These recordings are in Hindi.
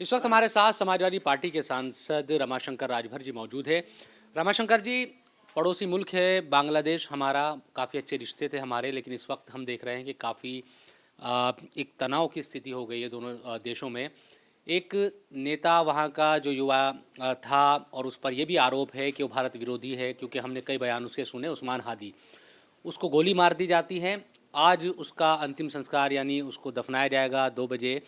इस वक्त हमारे साथ समाजवादी पार्टी के सांसद रमाशंकर राजभर जी मौजूद है। रमाशंकर जी, पड़ोसी मुल्क है बांग्लादेश हमारा, काफ़ी अच्छे रिश्ते थे हमारे, लेकिन इस वक्त हम देख रहे हैं कि काफ़ी एक तनाव की स्थिति हो गई है दोनों देशों में। एक नेता वहाँ का जो युवा था और उस पर यह भी आरोप है कि वो भारत विरोधी है, क्योंकि हमने कई बयान उसके सुने। उस्मान हादी, उसको गोली मार दी जाती है। आज उसका अंतिम संस्कार यानी उसको दफनाया जाएगा 2 बजे।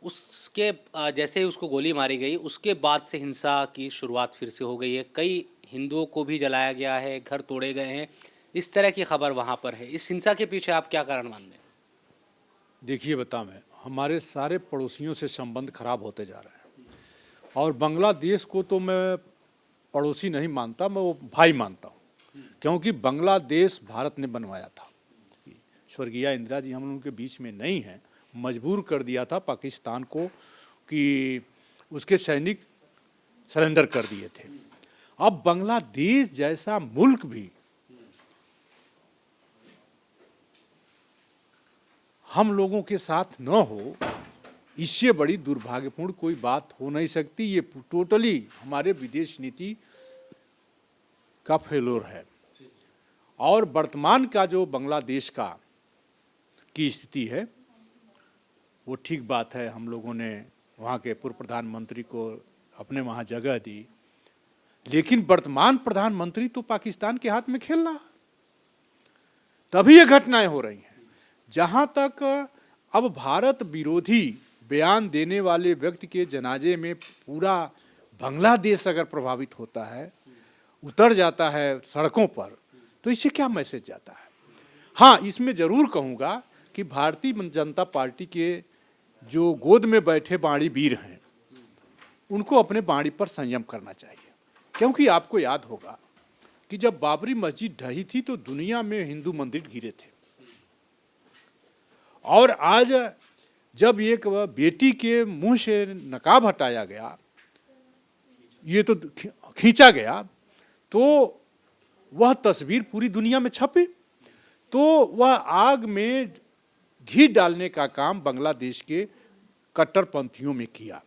उसके जैसे ही उसको गोली मारी गई, उसके बाद से हिंसा की शुरुआत फिर से हो गई है। कई हिंदुओं को भी जलाया गया है, घर तोड़े गए हैं, इस तरह की खबर वहाँ पर है। इस हिंसा के पीछे आप क्या कारण मान रहे हैं? देखिए बताऊँ मैं, हमारे सारे पड़ोसियों से संबंध खराब होते जा रहे हैं और बांग्लादेश को तो मैं पड़ोसी नहीं मानता, मैं वो भाई मानता हूँ, क्योंकि बांग्लादेश भारत ने बनवाया था। स्वर्गीय इंदिरा जी हम उनके बीच में नहीं हैं, मजबूर कर दिया था पाकिस्तान को कि उसके सैनिक सरेंडर कर दिए थे। अब बांग्लादेश जैसा मुल्क भी हम लोगों के साथ न हो, इससे बड़ी दुर्भाग्यपूर्ण कोई बात हो नहीं सकती। ये टोटली हमारे विदेश नीति का फेलोर है। और वर्तमान का जो बांग्लादेश की स्थिति है वो ठीक बात है। हम लोगों ने वहाँ के पूर्व प्रधानमंत्री को अपने वहाँ जगह दी, लेकिन वर्तमान प्रधानमंत्री तो पाकिस्तान के हाथ में खेल रहा, तभी ये घटनाएं हो रही हैं। जहाँ तक अब भारत विरोधी बयान देने वाले व्यक्ति के जनाजे में पूरा बांग्लादेश अगर प्रभावित होता है, उतर जाता है सड़कों पर, तो इससे क्या मैसेज जाता है? हाँ, इसमें ज़रूर कहूँगा कि भारतीय जनता पार्टी के जो गोद में बैठे बाणी वीर हैं, उनको अपने बाणी पर संयम करना चाहिए। क्योंकि आपको याद होगा कि जब बाबरी मस्जिद ढही थी तो दुनिया में हिंदू मंदिर गिरे थे, और आज जब एक बेटी के मुंह से नकाब हटाया गया, ये तो खींचा गया, तो वह तस्वीर पूरी दुनिया में छपी, तो वह आग में घी डालने का काम बांग्लादेश के कट्टरपंथियों में किया।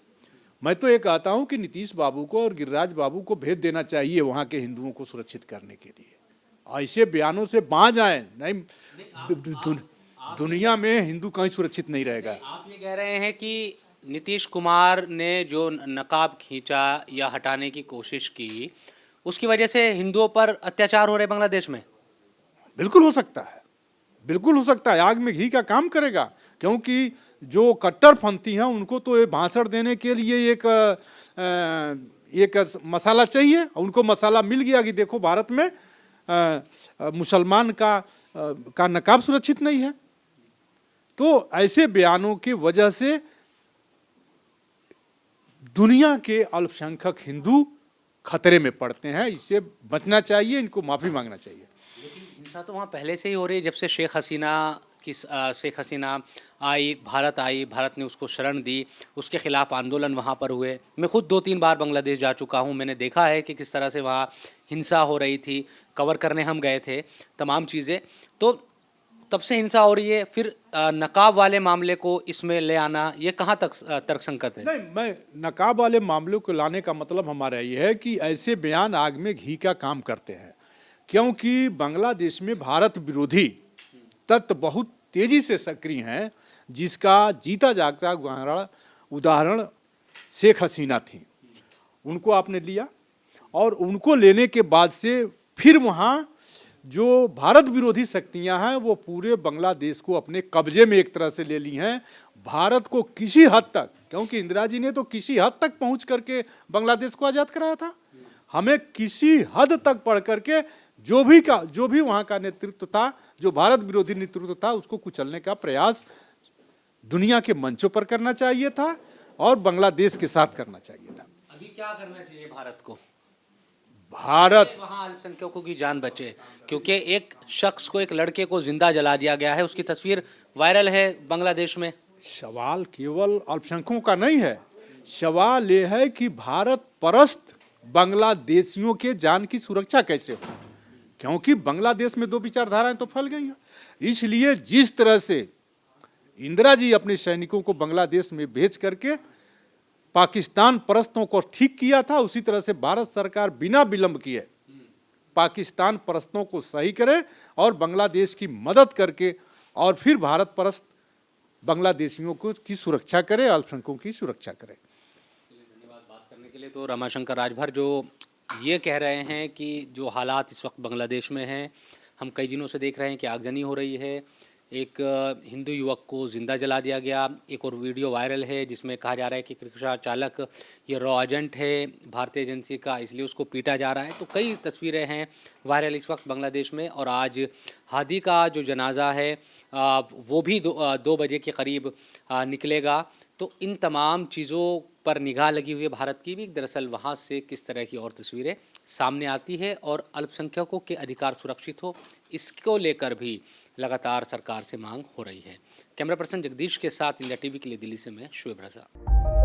मैं तो ये कहता हूं कि नीतीश बाबू को और गिरिराज बाबू को भेज देना चाहिए वहां के हिंदुओं को सुरक्षित करने के लिए। ऐसे बयानों से बाज आए नहीं, दुनिया में हिंदू कहीं सुरक्षित नहीं रहेगा। आप ये कह रहे हैं कि नीतीश कुमार ने जो नकाब खींचा या हटाने की कोशिश की, उसकी वजह से हिंदुओं पर अत्याचार हो रहे बांग्लादेश में? बिल्कुल हो सकता है, बिल्कुल हो सकता है। आग में घी का काम करेगा, क्योंकि जो कट्टरपंथी हैं उनको तो ये भाषण देने के लिए एक मसाला चाहिए। उनको मसाला मिल गया कि देखो भारत में मुसलमान का नकाब सुरक्षित नहीं है। तो ऐसे बयानों की वजह से दुनिया के अल्पसंख्यक हिंदू खतरे में पड़ते हैं। इससे बचना चाहिए, इनको माफ़ी मांगना चाहिए। लेकिन हिंसा तो वहाँ पहले से ही हो रही है। जब से शेख हसीना आई, भारत ने उसको शरण दी, उसके खिलाफ आंदोलन वहाँ पर हुए। मैं खुद 2-3 बार बांग्लादेश जा चुका हूँ, मैंने देखा है कि किस तरह से वहाँ हिंसा हो रही थी। कवर करने हम गए थे तमाम चीज़ें, तो तब से हिंसा हो रही है। फिर नकाब वाले मामले को इसमें ले आना, ये कहाँ तक तर्कसंगत है? नहीं, मैं नकाब वाले मामलों को लाने का मतलब हमारा ये है कि ऐसे बयान आग में घी का काम करते हैं, क्योंकि बांग्लादेश में भारत विरोधी तत्व बहुत तेजी से सक्रिय हैं, जिसका जीता जागता उदाहरण शेख हसीना थी। उनको आपने लिया और उनको लेने के बाद से फिर वहाँ जो भारत विरोधी शक्तियां हैं वो पूरे बांग्लादेश को अपने कब्जे में एक तरह से ले ली हैं। भारत को किसी हद तक, क्योंकि इंदिरा जी ने तो किसी हद तक पहुंच करके बांग्लादेश को आज़ाद कराया था, हमें किसी हद तक पढ़ करके जो भी वहाँ का नेतृत्व था, जो भारत विरोधी नेतृत्व था, उसको कुचलने का प्रयास दुनिया के मंचों पर करना चाहिए था और बांग्लादेश के साथ करना चाहिए था। अभी क्या करना चाहिए भारत को? भारत वहाँ अल्पसंख्यकों की जान बचे, क्योंकि एक शख्स को, एक लड़के को जिंदा जला दिया गया है, उसकी तस्वीर वायरल है बांग्लादेश में। सवाल केवल अल्पसंख्यकों का नहीं है, सवाल ये है कि भारत परस्त बांग्लादेशियों के जान की सुरक्षा कैसे हो, क्योंकि बांग्लादेश में दो विचारधाराएं तो फैल गई हैं। इसलिए जिस तरह से इंदिरा जी अपने सैनिकों को बांग्लादेश में भेज करके पाकिस्तान परस्तों को ठीक किया था, उसी तरह से भारत सरकार बिना विलंब किए पाकिस्तान परस्तों को सही करे और बांग्लादेश की मदद करके और फिर भारत परस्त बांग्लादेशियों को की सुरक्षा करे, अल्पसंख्यकों की सुरक्षा करे। धन्यवाद बात करने के लिए। तो रमाशंकर राजभर जो ये कह रहे हैं कि जो हालात इस वक्त बांग्लादेश में हैं, हम कई दिनों से देख रहे हैं कि आगजनी हो रही है, एक हिंदू युवक को जिंदा जला दिया गया, एक और वीडियो वायरल है जिसमें कहा जा रहा है कि रिक्शा चालक ये रॉ एजेंट है भारतीय एजेंसी का, इसलिए उसको पीटा जा रहा है। तो कई तस्वीरें हैं वायरल इस वक्त बांग्लादेश में। और आज हादी का जो जनाजा है वो भी 2 बजे के करीब निकलेगा। तो इन तमाम चीज़ों पर निगाह लगी हुई है भारत की भी। दरअसल वहाँ से किस तरह की और तस्वीरें सामने आती है और अल्पसंख्यकों के अधिकार सुरक्षित हो, इसको लेकर भी लगातार सरकार से मांग हो रही है। कैमरा पर्सन जगदीश के साथ इंडिया टीवी के लिए दिल्ली से मैं शुएब रजा।